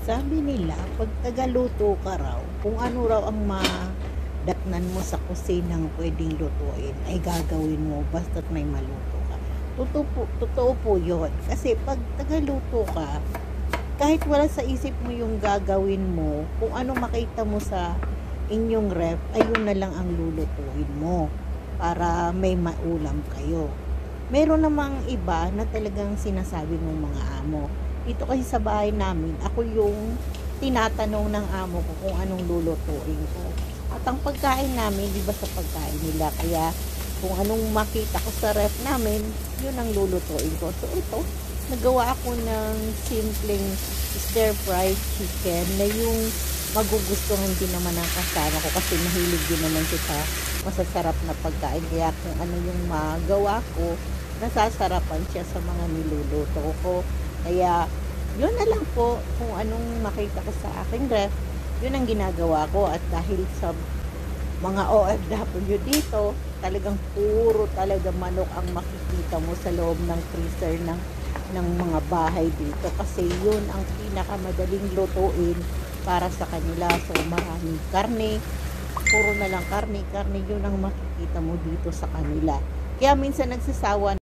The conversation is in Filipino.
Sabi nila, pag tagaluto ka raw, kung ano raw ang madatnan mo sa kusinang pwedeng lutuin, ay gagawin mo basta't may maluto ka. Totoo po yun. Kasi pag tagaluto ka, kahit wala sa isip mo yung gagawin mo, kung ano makita mo sa inyong ref, ayun na lang ang lulutuin mo para may maulam kayo. Meron namang iba na talagang sinasabi ng mga amo. Dito kasi sa bahay namin, ako yung tinatanong ng amo ko kung anong lulutuin ko. At ang pagkain namin, di ba sa pagkain nila, kaya kung anong makita ko sa ref namin, yun ang lulutuin ko. So ito, nagawa ako ng simpleng stir-fried chicken na yung magugustuhan din naman ng kasama ko kasi mahilig din naman siya sa masasarap na pagkain. Kaya kung ano yung magawa ko, nasasarapan siya sa mga niluluto ko. Kaya, yun na lang po, kung anong makita ko sa aking ref, yun ang ginagawa ko. At dahil sa mga OFW dito, talagang puro talaga manok ang makikita mo sa loob ng freezer ng mga bahay dito. Kasi yun ang pinakamadaling lutuin para sa kanila. So, maraming karne, puro na lang karne, yun ang makikita mo dito sa kanila. Kaya minsan nagsasawa